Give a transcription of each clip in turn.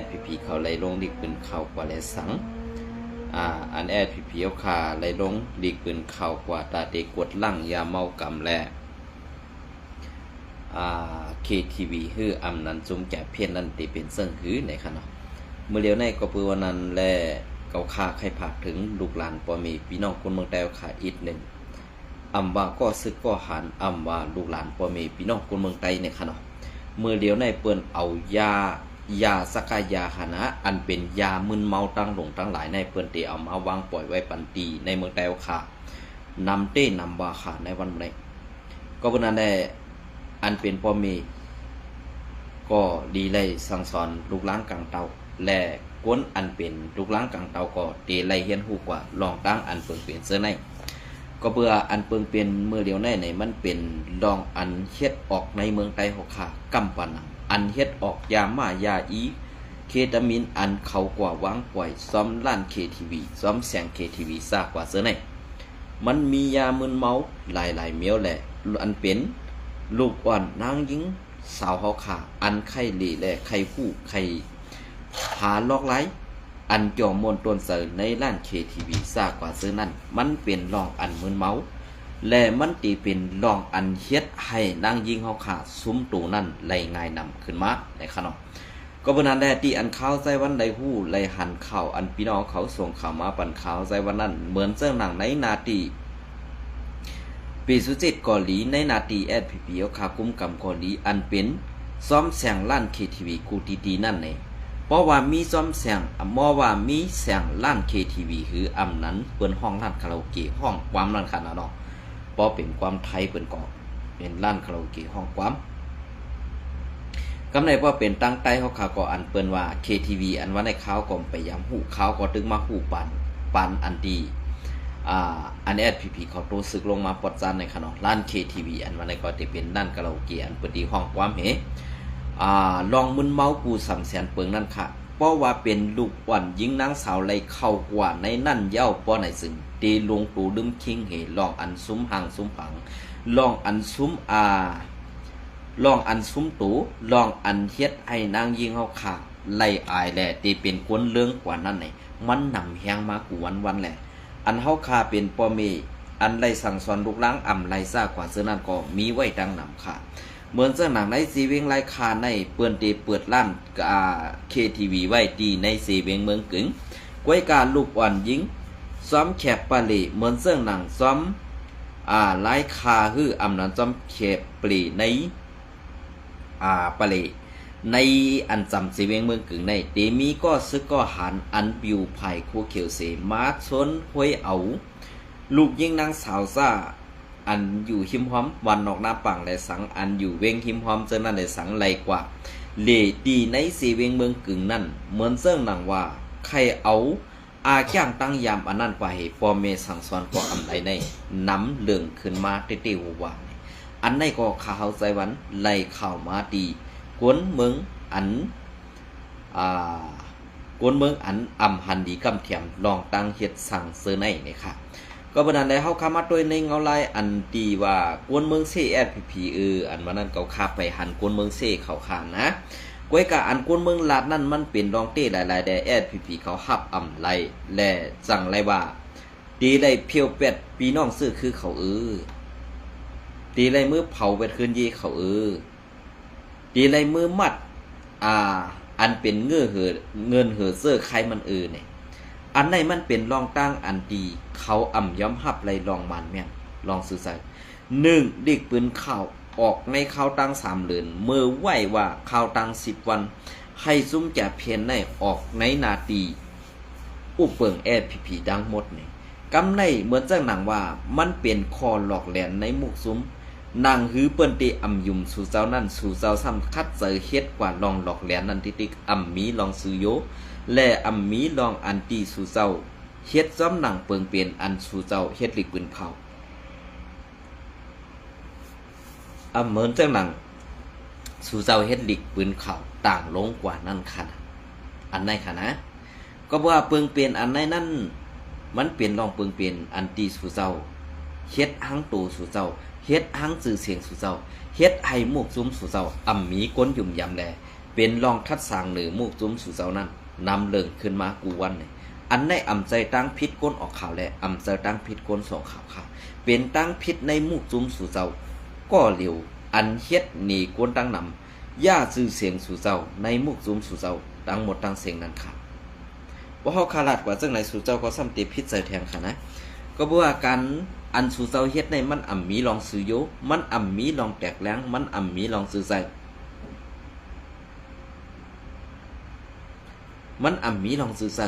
SPP เขาเลยลงดิกปืนเข้ากว่าและสังอันSPP เอาคาเลยลงดิกปืนเข้ากว่าตาเตกวดลั่งยาเมากำและKTV ฮืออำนั้นจุมแก่เพียนนั้นติเป็นเสิ่งหือในค่ะเนาะเมื่อเลียวในก็ปือวันนั้นและเกาคาใครผากถึงลูกหลานปอมีพี่น้องคนเมืองแต้วขาอีกหนึ่งอำว่าก็ซึกก็หันอำว่าลูกหลานปอมีพี่น้องคนเมืองไตในค่ะเนาะเมื่อเลียวในเปิ้นเอายาสกายาหนะอันเป็นยามึนเมาตั้งหลงตั้งหลายในเปิ้นเตเอามาวางปล่อยไว้ปันตีในเมืองแต้วขานำเต้นำว่าขาในวันนี้ก็เป็นนั้นได้อันเป็นพ่อมีก็ดีเลยสั่งสอนลูกหลานกลางเตาและก้นอันเป็นลูกหลานกลางเตาก็ดีเลยเฮียนหูกว่าลองตั้งอันเปิงเปลี่ยนเสื้อในก็เบื่ออันเปิงเปลี่ยนเมื่อเดียวในมันเป็นลองอันเฮ็ดออกในเมืองไต้หกขากำปานังอันเฮ็ดออกยามายาอีเคตามินอันเขากว่าวางปล่อยซ้อมล้านKTVซ้อมแสงKTVซากกว่าเสื้อในมันมียามึนเมาหลายๆเมียวแหละอันเป็นลูกอ่อนนางยิงสาวเขาขาอันไข่หลีและไข่คู่ไข่หาลอกไล้อันจอมมนตนเสริในร้านKTVซากกว่าซื้อนั่นมันเป็นลองอันมึนเมาและมันตีเป็นลองอันเฮ็ดให้นางยิงเขาขาซุ้มตูนั่นไหลง่ายนำขึ้นมาในขนมก็เป็นนั้นแหละที่อันข้าวใจวันใดหู้ไหลหันข่าวอันพี่น้องเขาส่งข่าวมาปั่นข่าวใจวันนั้นเหมือนเจ้าหนังในนาทีปีสุจิตเกาหลีในนาทีSPP เอาขากุมกำเกาหลีอันเป็นซ้อมแสงล้านKTVกูตีนั่นเองเพราะว่ามีซ้อมแสงว่ามีแสงล้านKTVคืออำนั้นเปิ้นห้องร้านคาราโอเกะห้องความนั่นขนาดเนาะเพราะเป็นความไทยเปิ้นก็เป็นร้านคาราโอเกะห้องความกำในว่าเป็นตั้งใต้เฮาขาก็อันเปิ้นว่า KTV อันว่าในข่าวก็ไปย้ำหูข่าวก็ตึงมาหูปันอันดีอันSPP เขาโตสึกลงมาปอดจานในขนมร้านKTV อันวันนี้ก็จะเป็นด้านคาราโอเกะอันเปิดดีห้องความเหลองมึนเมากูสำแสนเปิงนั่นค่ะเพราะว่าเป็นลูกอ่อนยิงนางสาวไล่เข้ากว่าในนั่นเย้าป้อไหนซึ่งตีลงตูดึมคิงเหลองอันซุ้มห่างซุ้มผังลองอันซุ้มลองอันซุ้มตูลองอันเฮ็ดให้นางยิงเขาขาไล่อายแหละตีเป็นกวนเรื่องกว่านั่นไหนมันนำแหงมากูวันแหละอันเฮาคาเป็นปอมีอันไล่สั่งสอนลูกหลานอำไล่ซ่ากว่าเสื้อนั้นก็มีไว้ดังนำค่ะเหมือนเสื้อหนังในซีเวงไล่คาในเปิ้นตีเปิดร้านKTV ไว้ตีในซีเวงเมืองกึ่งก้วยการลูกอ่อนยิงซ้อมแขกปาลีเหมือนเสื้อหนังซ้อมไล่คาฮืออำนั้นซ้อมแขกปลีในปาลีในอันจำสีเวงเมืองกึ่งในเตมีก็ซึกก็หันอันปิวไผ่คู่เขียวเสมาชนห้วยเอาลูกยิงนางสาวซ่าอันอยู่หิมหอมวันนอกหน้าปังและสังอันอยู่เวงหิมหอมเจอนั่นและสังไหลกว่าเลดีในสีเวงเมืองกึ่งนั่นเหมือนเสื่องหนังว่าใครเอาแข้งตั้งยามอันนั้นกว่าเหตุปอเมสั่งสอนก็อำไรในน้ำเหลืองขึ้นมาเตี้ยวว่าอันในก็ข่าวใจวันไหลข่าวมาดีกวนเมืองอันกวนเมืองอันอำหันดีกำเทียมลองตั้งเฮ็ดสั่งเสื้อในนี่ค่ะก็บัดนั้นได้เฮาคามาด้วยในเงาลายอันดีว่ากวนเมืองSPPอันวันนั้นเขาคาไปหันกวนเมืองเขาข้างนะก้วยกะอันกวนเมืองลาดนั่นมันเป็นรองเต้หลายๆแต่SPPเขาฮับอำไลและจังไรว่าดีได้เพียวเป็ดพี่น้องซื้อคือเขาดีไรมื้อเผาเป็ดคืนยีเขาดีไรมือมัดอันเป็นเงินเหอเสื้อใครมันเนี่ยอันไหนมันเป็นรองตั้งอันดีเขาย้อมหับไรลองมันแม่นลองสื่อสาร1ดิกปืนข่าวออกในข่าวตั้ง3เดือนเมื่อไหวว่าข่าวตั้ง10วันให้ซุ่มแก่เพียนในออกในนาทีอุปเปิงSPPดังหมดนี่กำในเหมือนจังหนังว่ามันเป็นคอหลอกแหลนในมุกซุ้มนางหือเปิ้นติยุมสู่เจ้านั่นสู่เจ้าซ้ำคัดเจอเฮ็ดกว่าลองหลอกแหลนนั่นติมีลองซื้อโยและมีลองอันตีสู่เจ้าเฮ็ดซ้ำหนังเปิงเปลี่ยนอันสู่เจ้าเฮ็ดลิกปืนเขาเหมือนจังหนังสู่เจ้าเฮ็ดลิกปืนเขาต่างลงกว่านั่นค่ะอันไหนค่ะนะก็ว่าเปิงเปลี่ยนอันไหนนั่นมันเปลี่ยนลองเปิงเปลี่ยนอันตีสู่เจ้าเฮ็ดหังตูสู่เจ้าเฮ็ดหังสื่อเสียงสู่เจ้าเฮ็ดให้หมวกซุ้มสู่เจ้ามีก้นยุ่มยำแลเ เป็นรองทัดสางหรือมุกจุ้มสู่เจ้านั้นนำเลิงขึ้นมากูวันเนี่ยอันในอำใจตั้งพิษก้นออกข่าวและอำใจตั้งพิษก้นสองข่าวค่ะเป็นตั้งพิษในมุกจุ้มสู่เจ้าก็เหลียวอันเฮ็ดหนีก้นตั้งนำย่าซื่อเสียงสู่เจ้าในมุกจุ้มสู่เจ้าตั้งหมดตั้งเสียงนั้นค่ะว่าเขาขาลาดกว่าจังไหนสู่เจ้าก็ซ้ำตีพิษใจแทงค่ะนะก็บอกว่าการอันสู่เจ้าเฮ็ดในมันอ่ำมีลองซื้อโยมันอ่ำมีลองแตกแรงมันอ่ำมีลองซื้อใจมันอ่ำมีลองซื้อใจ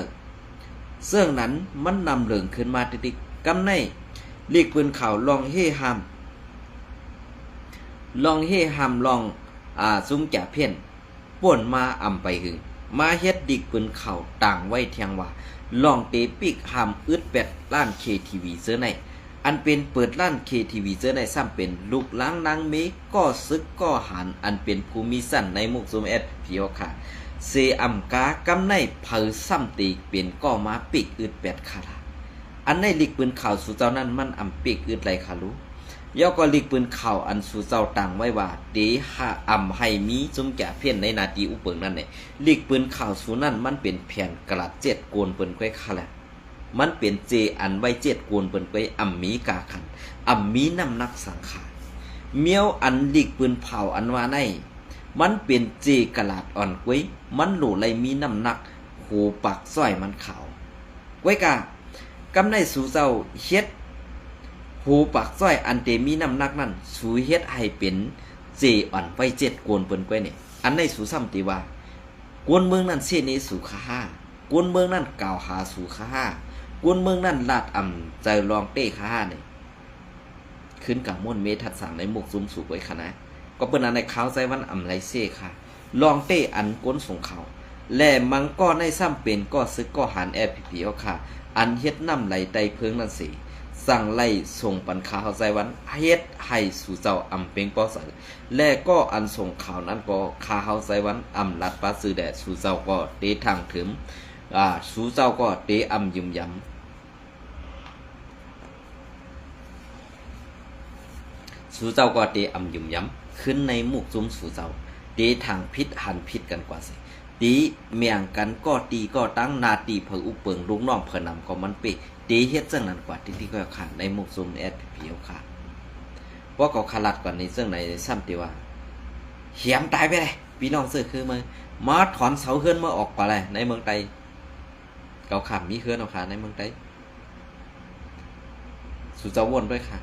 เสื่องนั้นมันนำเหลืองขึ้นมาติดๆกำในเรียกปืนข่าวลองเฮฮามลองเฮฮามลองซุ้มแก่เพี้ยนป่วนมาอ่ำไปหึงมาเฮ็ดดิกปืนข่าวต่างไว้เทียงว่าลองเตปิกหามอึดแปดล้าน KTV เสื้อในอันเป็นเปิดล้าน KTV เสื้อในซ้ำเป็นลูกล้างนางเมก็ซึกก็หันอันเป็นภูมิสั้นในมุกซุมเอสพีโอค่ะเซอัมกากำในเผอซ้ำตีเป็นก็มาปิกอึดแปดคาราอันในลิกปืนข่าวสู่เจ้านั้นมันอ่ำปิกอึดไรคารู้ย่อก็ลิกปืนข่าวอันสู่เจ้าต่างไว้ว่าเดหาอ่ำให้มีจุ่มแก่เพี้ยนในนาทีอุปเปิงนั่นเนี่ยลิกปืนข่าวสู่นั้นมันเป็นแผ่นกระดาษเจ็ดโกนเปิ้นก้อยคาละมันเป็นเจอันไว้เจ็ดโกนเปิ้นก้อยอ่ำมีกาขันอ่ำมีน้ำหนักสังขารเมียวอันลิกปืนเผาอันว่าในมันเป็นเจกระดาษอ่อนก้อยมันหลูไหลมีน้ำหนักโหปักส้อยมันขาวก้อยกากำในสู่เจ้าเฮ็ดหูปากซ้อยอันเตมีน้ำหนักนั่นสูเฮ็ดให้เป็นเจอ่อนไว้เจ็ดกวนเปิ้นก้อยเนี่ยอันในสูซ้ำตีว่ากวนเมืองนั่นเสียนี้สู่ค่าห้ากวนเมืองนั่นกล่าวหาสู่ค่าห้ากวนเมืองนั่นลาดอ่ำใจรองเต้ค่าห้าเนี่ยขึ้นกับม่วนเมทัดสั่งในหมกซุ่มสู่ไว้คณะก็เปิ้นอันในข่าวใจวันอ่ำไรเซ่ค่ะลองเต้อันก้นส่งเขาและมังก็ในซ้ำเป็นก็ซึกก็หันแอพีพีเอาค่ะอันเฮ็ดน้ำไหลไตเพิงนั่นสิสั่งไล่ส่งปันข่าวใจวันเฮ็ดให้สู่เจ้าอำเป็งป้อใส่และก็อันส่งข่าวนั้นก็ข่าวใจวันอำลัดปาซื้อแดดสู่เจ้าก็เตทางถึงสู่เจ้าก็เตอำยืมย้ำสู่เจ้าก็เตอำยืมย้ำขึ้นในมุกจุ้มสู่เจ้าเตทางพิษหันพิษกันกว่าสิตีเมียงกันก็ตีก็ตั้งนาตีเผออุปเปิงลูกน้องเผอนำก็มันเปตีเฮ็ดจังนั้นกว่าที่ก็ขาดในมุกซุมแอดพีเอาขาดเพราะเขาขลัดกว่านี้ซึ่งในซ้ำตีว่าเหียมตายไปเลยพี่น้องเสื้อคือมาถอนเสาเฮือนมาออกกว่าเลยในเมืองไทยเขาขาดมีเฮือนเอาขาดในเมืองไทยสุดจะวนด้วยค่ะ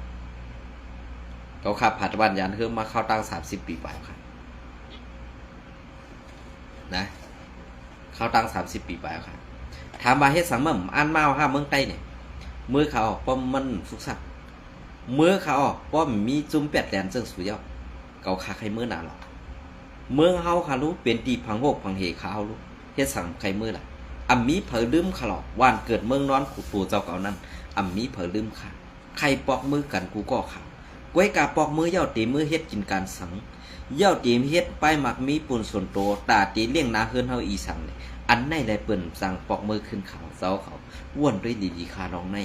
เขาขับผัดวันยานเฮือนมาเข้าตั้ง30 ปีไปค่ะนะเข้าตั้ง30 ปีไปค่ะถามมาเฮ็ดสังมั่มอันมาห้าเมืองไต้เนี่ยมือเขาป้อมมันสุกสักมือเขาป้อมมีจุ่มแปดแหลนเจิงสุยอเกาคาใครมือหนาหรอกเมืองเฮาค่ะรู้เป็นตีพังโหกพังเหขาวรู้เฮ็ดสังใครมือล่ะอ่ำมีเผอลืมค่ะหรอกว่านเกิดเมืองนอนขู่ตัวเจ้าเก่านั้นอ่ำมีเผอลืมค่ะใครปอกมือกันกูก็ข่าวก้วยกาปอกมือเย่าตีมือเฮ็ดกินการสังเย่าตีเฮ็ดไปหมักมีปุ่นส่วนโตตาตีเลี้ยงนาเฮือนเฮาอีสังเนี่ยอันในแลเปิ้นสั่งปอกมือขึ้นเขาเจ้าเขาว่วนด้วยดีๆคาน้องใน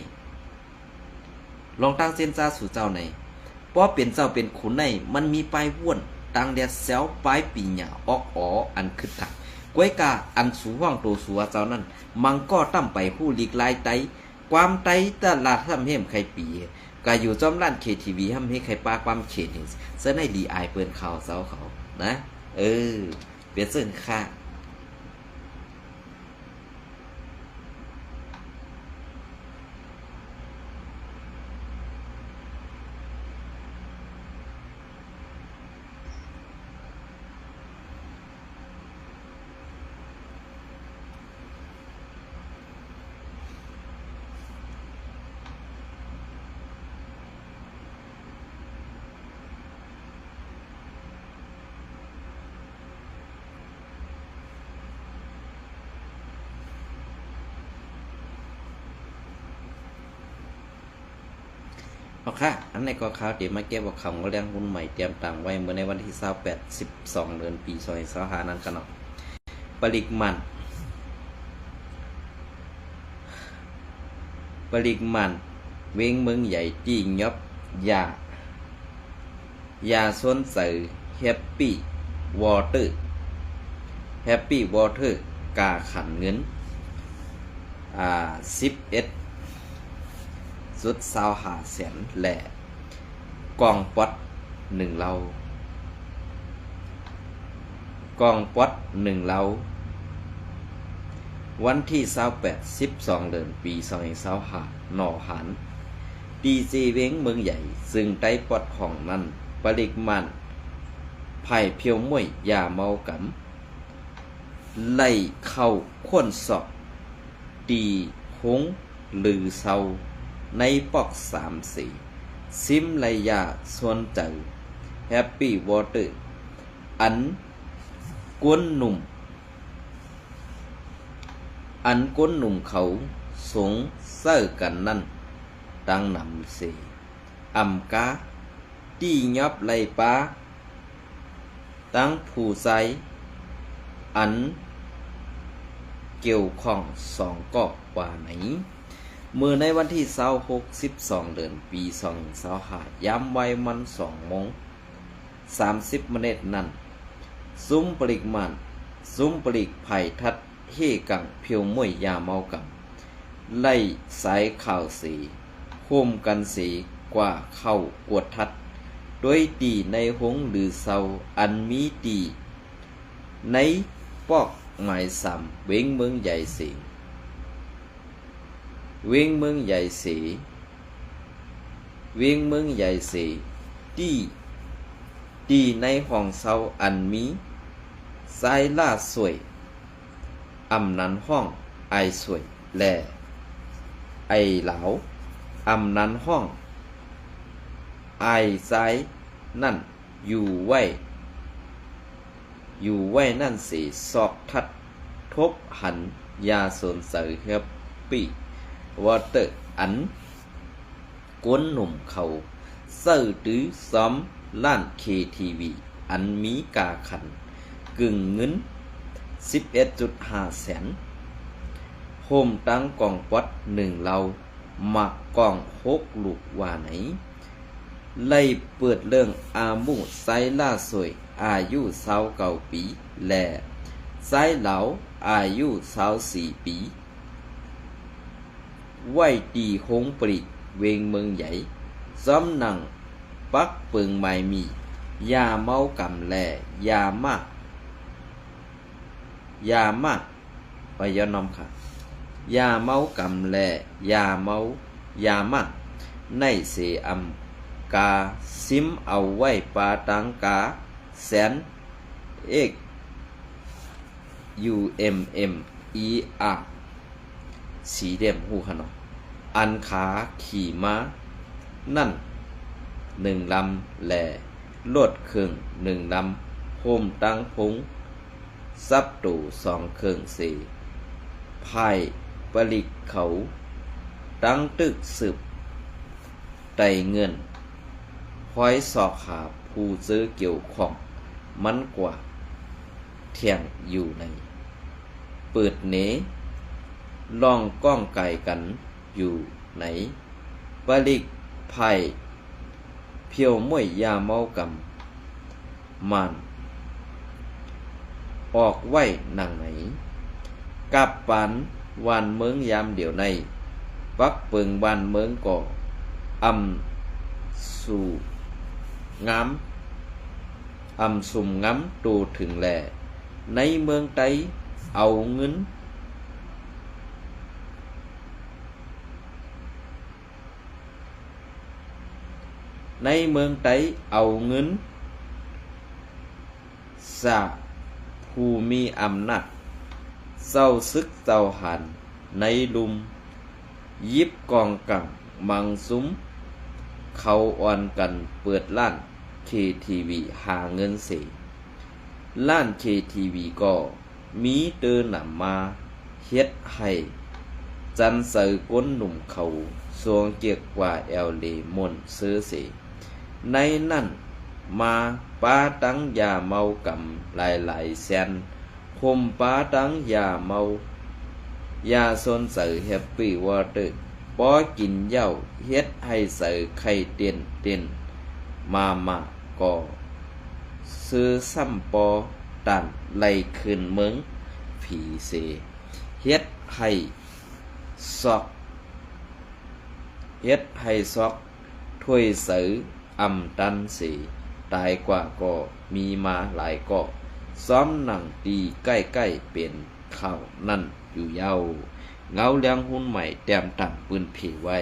ลองตั้งเส้นจ้าสู่เจ้าในป้อเป็นเจ้าเป็นขุนในมันมีปลายว่วนตั้งแดดแซวปลายปีหญ้าออกอ๋ออันคึกคักก้วยกาอันสูห้องโตสัวเจ้านั้นมังก็ตั้มไปผู้ลีกลายไตความไตตลาดทำเห็มใครปีก็อยู่จอมร้าน KTV ทำให้ใครปาความเขตนี่เสื้อในดีอายเปิ้นข่าวเจ้าเขานะเปลี่ยนเสื้อค่าเอาค่ะอันในก็ข่าวเดี๋ยวมาแก้บอกคำก็เรื่องหุ้นใหม่เตรียมต่างไว้เมื่อในวันที่28 12 เดือนปี2025นั้นกันเนาะปริมันเวงเมืองใหญ่จีงยบยาส่วนใส่แฮปปี้วอเตอร์ Happy Water กาขันเงิน11สุด25 แสนและกองป๊อด1เหลากองป๊อด1เหลาวันที่28 12เดือนปี2025นอหันดีเจเว้งเมืองใหญ่ซึ่งใต้ปอดของนั้นปริมาณไผ่เพียวม่วยยาเมากำไล่เข้าค้นสอบตีหงหรือเศร้าในปอก3-4ซิมไลยาส่วนเจอแฮปปี้วอเตอร์อันก้นหนุ่มเขาสงเซอร์กันนั่นดังนำเสอำกาตียอบไลปาตั้งผู้ใจอันเกี่ยวข้อง2ก็ว่าไหนเมื่อในวันที่26 12เดือนปี2025ยามวัยมัน2 โมง 30 นาทีนั้นซุ้มปลิกไผ่ทัดเฮกังเพียวมวยยาเมากับไล่สายข่าวสีโคมกันสีกว่าเข้ากวดทัดโดยตีในหงหรือเศร้าอันมีตีในปอกหมาย3เว้งเมืองใหญ่สีตีในห้องเศร้าอันมีสายล่าสวยอำนั้นห้องไอสวยและไอเหลาอำนั้นห้องไอซ้ายนั่นอยู่ไว้นั่นสีซอกทัดทบหันยาสนเสยแฮปปี้วอเตอร์อันก้นหนุ่มเขาเสื้อตื้อซ้อมล้าน KTV อันมีกาขันกึ่งเงิน 11.5 แสนโฮมตั้งกองป๊อด1เหลาหมักกอง6ลูกว่าไหนไล่เปิดเรื่องอามูไซล่าสวยอายุ29 ปีและไซเหลาอายุ24 ปีไว้ตีหงปริเวงเมืองใหญ่ซ้อมหนังปักเปิงไม้มียาเมากำแลยามากไปย้อนน้อมค่ะยาเมากำแลยามากในเสอำกาซิมเอาไว้ปาตังกาแสนเอก UMMER สีเดมหูขนออันขาขี่ม้านั่น1 ลำแลลดเครื่อง1 ลำโฮมตั้งพงซับตู่2 เครื่อง4พายปลิกเขาตั้งตึกสืบไต่เงินห้อยสอกหาผู้ซื้อเกี่ยวของมันกว่าเที่ยงอยู่ในเปิดเนลองก้องไก่กันอยู่ไหนปลิกไผ่เพียวม่วยยาเมากำมันออกไว้หนังไหนกับปันวานเมืองยามเดี๋ยวในปักเปิงวานเมืองก่อสู่สุ่มงำตูถึงแหล่ในเมืองไต้เอาเงินสาผู้มีอำนาจเศร้าซึกเศร้าหันในลุมยิบกองกังมังซุ้มเขาอ่อนกันเปิดล้าน KTV หาเงินเสล้าน KTV ก็มีเตือนำมาเฮ็ดให้จันเสยก้นหนุ่มเขาสวงเกียกว่าแอลเลมนซื้อเสในนั่นมาป้าตั้งยาเมากำหลายแสนคมป้าตั้งยาเมายาสนเสยแฮปปี้วอเตอร์ปอกินเหย้าเฮ็ดให้เสยไข่เตียนมาก็ซื้อซ้ำปอ ตันไล่ขึ้นเมืองผีเสเฮ็ดให้ซอกถ้วยเสืออำตันสีตายกว่าก็มีมาหลายก็ซ้อมหนังตีใกล้ๆเป็นข่าวนั่นอยู่เย้าเงาเลี้ยงหุ้นใหม่แต้มต่ำปืนผีไว้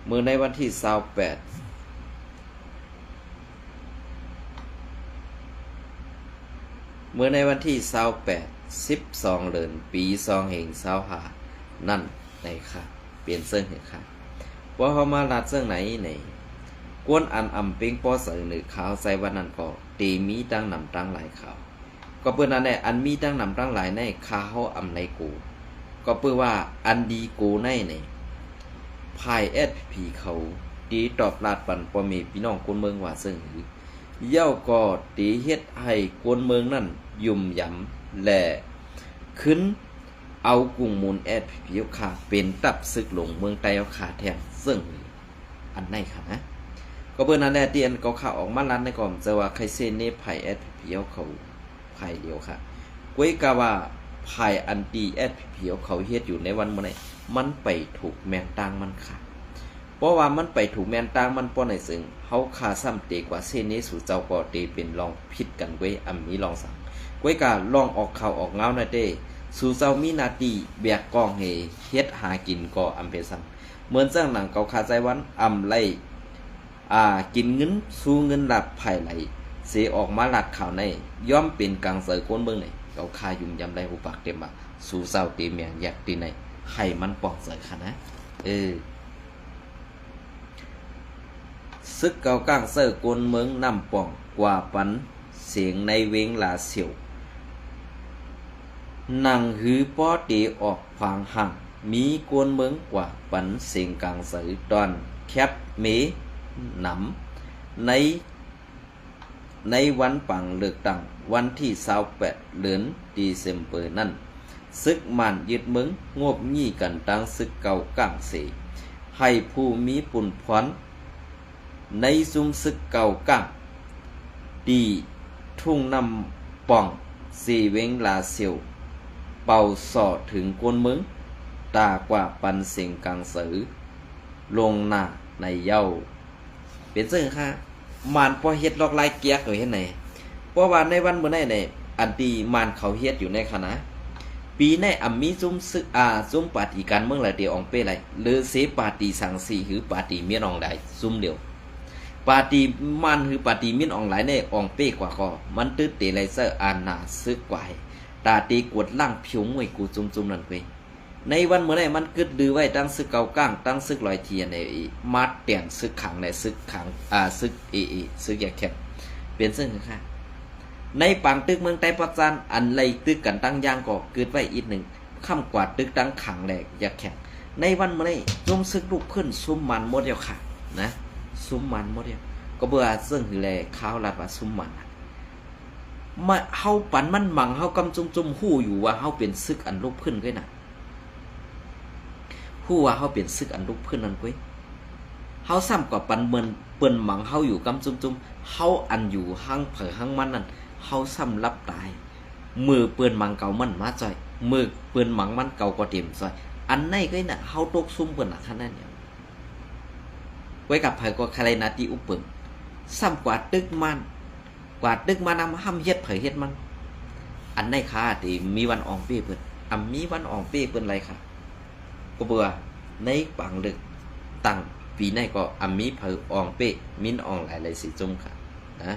เมื่อในวันที่2812 เดือนปี2525นั่นในค่ะเปลี่ยนเสื้อเห็นค่ะว่าเขามาลัดเสื้อไหนในกวนอันอำเป็งป้อเสือหนึ่งขาวใส่วันนั้นก็ตีมีตั้งนำตั้งหลายขาวก็เพื่อนนั้นแหละอันมีตั้งนำตั้งหลายในข้าเขาอำในกูก็เพื่อว่าอันดีกูในพายแอดผีเขาตีตอบลาดปันปอมีพี่น้องคนเมืองว่าซึ่งเย้าก็ตีเฮ็ดให้คนเมืองนั่นยุ่มยำและขึ้นเอากุ้งมูลแอดผีขาเป็นตับศึกหลงเมืองไต้เอาขาแทนซึ่งอันไหนค่ะนะก็เพื่อนนั้นแหละเตียนก็ข่าวออกมาลันในก่อนจะว่าใครเซนเนไผ่แอดผีเขาไผ่เดียวค่ะก้วยกาว่าไผ่อันตีแอดผีเขาเฮ็ดอยู่ในวันมื้อไหนมันไปถูกแมนตางมันค่ะเพราะว่ามันไปถูกแมนตางมันป้อในซึ่งเฮาคาซ้ำเตกว่าเส้นนี้สู่เจ้าก็เตเป็นลองผิดกันเว้ยอันนี้ลองสั่งก้วยกาลองออกข่าวออกเงาหน่อยเด้สู่เจ้ามีนาทีแบกกองเฮเฮ็ดหากินก็อำเภอสั่งเหมือนจังหนังเกาคาใจวันอำไล่กินเงินสู้เงินหลับไผ่ไหลเสียออกมาหลัดข่าวในย่อมเป็นกลางเสือก้นเมืองในเกาคายุ่มยำได้หุปากเต็มบ่าสู่เศร้าเต็มอย่างอยากตีในให้มันปอกเสือค่ะนะซึกเกากลางเสือก้นเมืองนำป่องกว่าปันเสียงในเวงลาเสียวนั่งหือป้อเตออกขวางห่างมีกวนเมืองกว่าปันเสียงกลางเสือตอนแคบเมหนำในวันปังเลือกตั้งวันที่28 เดือนดีเซมเบอร์นั้นซึกมันยึดเมืองงบงี้กันตั้งซึกเก่ากลางเสให้ผู้มีปุ่นพรในซุมซึกเก่ากลางดีทุ่งนำป่องสีเวงลาเซียวเป่าสอดถึงกวนเมืองตากว่าปันเสียงกลางสือลงหน้าในเย้าเป็นซึ่งค่ะมันพอเฮ็ดลอกลายเกียกเลยเฮ็ดไหนเพราะว่าในวันมื้อไหนอันตีมันเขาเฮ็ดอยู่ในคณะปีในมีซุ่มซึกซุ่มปาร์ตี้การเมืองหลายเดียวอองเป้ไหลหรือเสปาร์ตี้สังสีหรือปาร์ตี้เมียนอองได้ซุ่มเดียวปาร์ตี้มันหรือปาร์ตี้เมียนอองหลายในอองเป้กว่าก็มันตื้อเตไลเซอร์นาซึกกว่าตาตีกวดล่างผิวมวยกูจุ่มๆนั่นเว้ยในวันเมื่อไหร่มันกึดดื้อไว้ตั้งซึกเก่าก้างตั้งซึกลอยเทียนในมัดเตียนซึกขังในซึกขังซึกซึกแยกแคบเปลี่ยนซึ่งค่ะในปังตึกเมืองไต้ปัจจันอันไรตึกกันตั้งย่างก็เกิดไว้อีกหนึ่งข้ามกวาดตึกตั้งขังแหลกแยกแคบในวันเมื่อไหร่จมซึกลุกขึ้นซุ่มมันหมดเดียวค่ะนะซุ่มมันหมดเดียวก็เบื่อซึ่งคือแลข้าวลัดว่าซุ่มมันมาเฮาปันมันมังเฮากำจุ่มหู้อยู่ว่าเฮาเป็นซึกอันลุกขึ้นก็น่ะผู้ว่าเขาเป็นซึกอันลุกเพื่อนนั่นก้ยเขาซ้ำกับปันเมินเปิ้นหมังเขาอยู่กำจุ่มเขาอันอยู่ห้างเผอห้างมันนั่นเขาซ้ำรับตายมือเปิ้นหมังเก่ามันมาจ่อยมือเปิ้นหมังมันเก่าก็เต็มจ่อยอันไหนก็น่ะเขาตกซุ่มเปิ้นน่ะขนาดเนี่ยไว้กับเผอก็ใครนาทีอุปเปิ้นซ้ำกว่าตึกมันนำห้ำเฮ็ดเผอเฮ็ดมันอันไหนค่ะที่มีวันอองเป้เปิ้นมีวันอองเป้เปิ้นไรค่ะก็เบื่อในปังลึกตั้งปีในก็มีเผออองเป้มิ้นอองหลายสิจุ่มค่ะนะ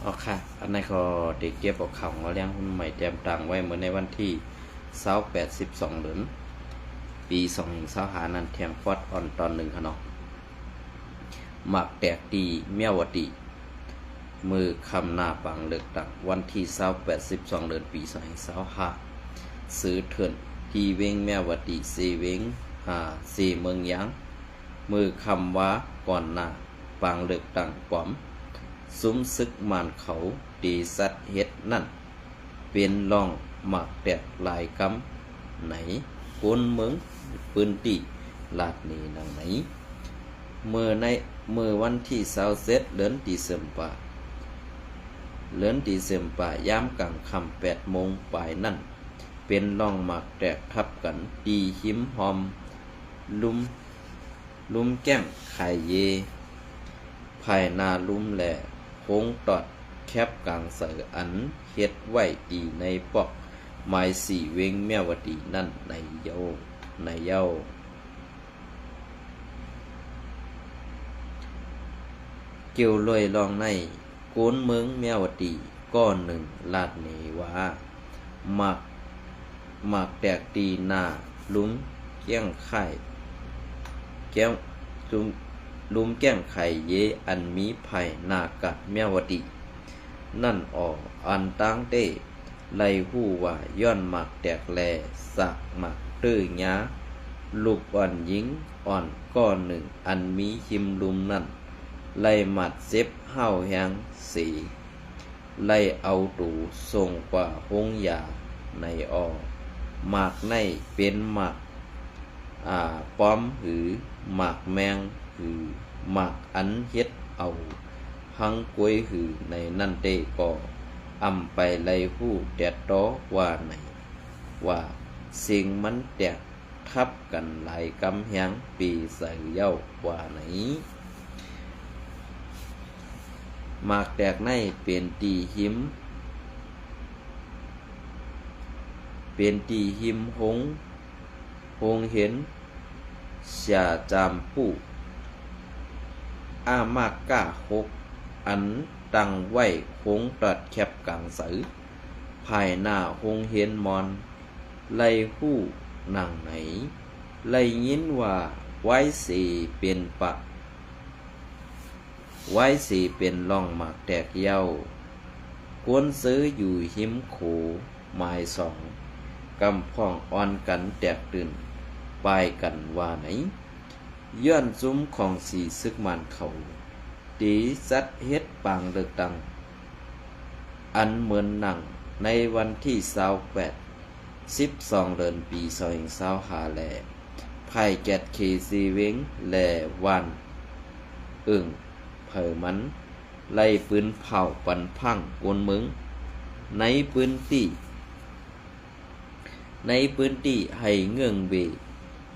อ๋อค่ะอันนี้ก็เด็กเก็บเอาข่าวมาเลี้ยงหุ้นใหม่เตรียมตังไว้เหมือนในวันที่28-12เดือนปี2025นั้นเที่ยงฟอดออนตอน1ค่ะเนาะหมักแตกดีเมียวดีมือคำหน้าปังเลือกตั้งวันที่28-12เดือนปี2025ซื้อเถินที่เวงแมวดีเซเวงซีเมืองยังมือคำว่าก่อนหน้าปังเลือกตั้งป้อมซุ้มซึกมานเขาดีสัตเฮ็ดนั่นเป็นล่องหมักแตกลายกำไหนกนเมืองปืนตีลาดนีนางไหนเมื่อวันที่27เดือนตุลาย้ำกลางค่ำ8 โมงปลายนั่นเป็นล่องหมักแตกทับกันดีหิมหอมลุ่มแก้งไข่เยภายนาลุ่มแหล่โค้งตอดแคบกลางเสืออันเฮ็ดไว้ดีในปอกไม้สี่เวงแมวดีนั่นในเย้าเกี่ยวลอยลองในโกนเมืองแมวดีก้อนหนึ่งลาดเนว่าหมักแตกตีหน้าลุ้มแก้งไข่ลุ้มแก้งไข่เยอันมีไผ่นากัดแมวดีนั่นออกอันตั้งเต้ไล่หู้ว่าย้อนหมักแตกแลสักหมักตื้อยาลูกอ่อนหญิงอ่อนก้อนหนึ่งอันมีหิมลุมนั่นไล่หมัดเจ็บเห่าแหงสีไล่เอาตูส่งกว่าหงยาในออหมากในเป็นหมากป้อมหือหมากแมงหือหมากอันเฮ็ดเอาหังกวยหือในนั่นเตก็อำไปไล่หู้แดดต้อว่าไหนว่าสิ่งมันแตกทับกันหลายกำแหงปีใส่เย้าว่าไหนหมากแตกในเป็นตีหิมหงเห็นเสียจามผู้มากก้าหกอันตั้งไว้หงตัดแคบกลางสือภายหน้าหงเห็นมอนไล่หู้นางไหนไล่ยินว่าไว้สีเป็นล่องหมากแตกเย้ากวนซื้ออยู่หิมโขไม้สองกำพ่องอ่อนกันแตกตื่นปายกันว่าไหนย้อนซุ้มของสีซึกมันเขาตีสัดเฮ็ดปางเลือกตั้งอันเหมือนหนังในวันที่12เดือนปี2025แลไผ่แกดเคซีเวงแลวันเผอมันไล่ปืนเผาปันพังกวนเมืองในพื้นที่ให้เงื่องเบ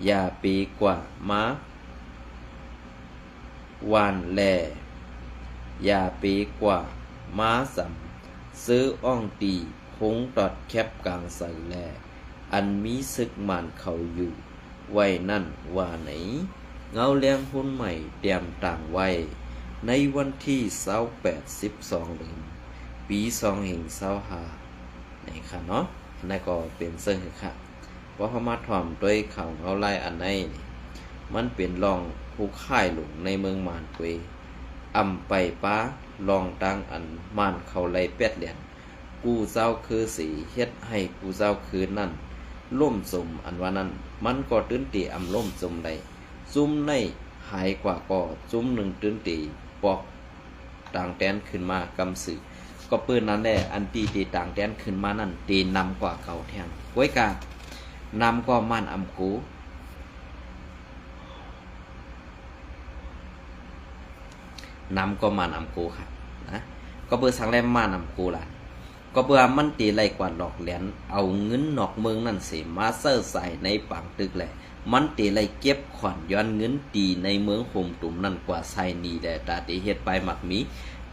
อย่าปีกว่าม้าวานแลอย่าปีกว่าม้าสำซื้ออ่องตีคงตอดแคบกลางใส่แลอันมีซึกมันเขาอยู่ไว้นั่นว่าไหนเงาเลี้ยงหุ้นใหม่เตรียมต่างไว้ในวันที่28-12เดือนปี2025นี่ค่ะเนาะนั่นก็เป็นเสิ่งค่ะว่าเขามาถ่อมด้วยข่าวเงาไล่อันไหนนี่มันเป็นรองผู้ค่ายหลงในเมืองมานเกวไปป้าลองตั้งอันมานเขาไล่เป็ดเหรียญกูเจ้าคือสีเฮ็ดให้กูเจ้าคือนั่นล่มสมอันว่านั้นมันก็ตื้นตีล่มสมใดซุ่มในหายกว่าก็ซุ่มหนึ่งตื้นตีปอกต่างแดนขึ้นมากำสือก็ปืนนั้นแหละอันตีต่างแดนขึ้นมานั่นตีนำกว่าเก่าแทงไว้กานำก็มันกูนำก็มันกูค่ะนะก็เบอร์สังแรมมันกูล่ะก็เบื่อมันตีไรกว่าหลอกเหรียญเอาเงินนอกเมืองนั่นสิมาเซอร์ใส่ในปังตึกแหละมันตีไรเก็บขวัญย้อนเงินตีในเมืองโฮมตุ่มนั่นกว่าไซนีแต่ตาตีเฮ็ดไปหมักมี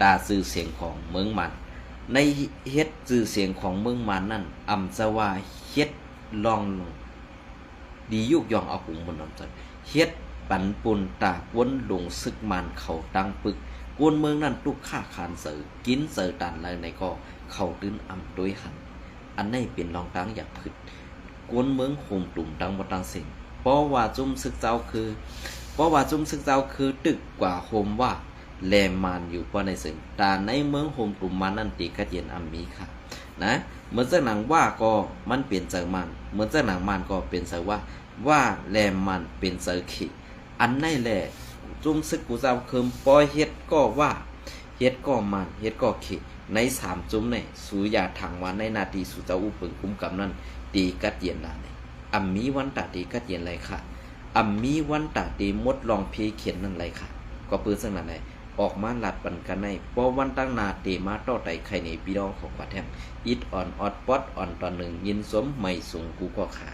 ตาซื้อเสียงของเมืองมันในเฮ็ดซื้อเสียงของเมืองมันนั่นสว่าเฮ็ดลองดียุกยองเอากุ่มมันใจเฮ็ดปันปุนตาวนลงซึกมันเขาตั้งปึก กวนเมืองนั้นตุกค่าขานเสือกินเสือตันอะไรในก็เข้าตื้นอำด้วยหันอันนี้เป็นรองตังอยากผึดกวนเมืองโฮมตุ่มตังบ่ตังสิ่งเพราะว่าจุ่มซึกเจ้าคือตึกกว่าโฮมว่าแลมานอยู่เพราะในสิ่งแต่ในเมืองโฮมตุ่มมันนั่นตีกระเย็นอำมีค่ะนะเหมือนเจ้าหนังว่าก็มันเปลี่ยนเจอมันเหมือนเจ้าหนังมันก็เป็นเจอว่าแลมันเป็นเจอขีอันในแหละจุ่มซึกกูเจ้าคืมปล่อยเฮ็ดก็ว่าเฮ็ดก็มันเฮ็ดก็ขีใน3จุ่มในสูยาทางวันในนาทีสู่เจ้าอุปึงคุ้มกับนั้นตีกัดเย็นลาในอำมีวันตาตีกัดเย็นไรค่ะอำมีวันตาตีมดลองเพเขียนนั่นไรค่ะก็ปืนสังนั้นเลยออกมาหลัดปันกันในพอวันตั้งนาเตมาต่อไตไข่ในพี่น้องของประเทศอิดอ่อนออดป๊อดอ่อนตอนหนึ่งยินสมไม่สูงกูก็ขา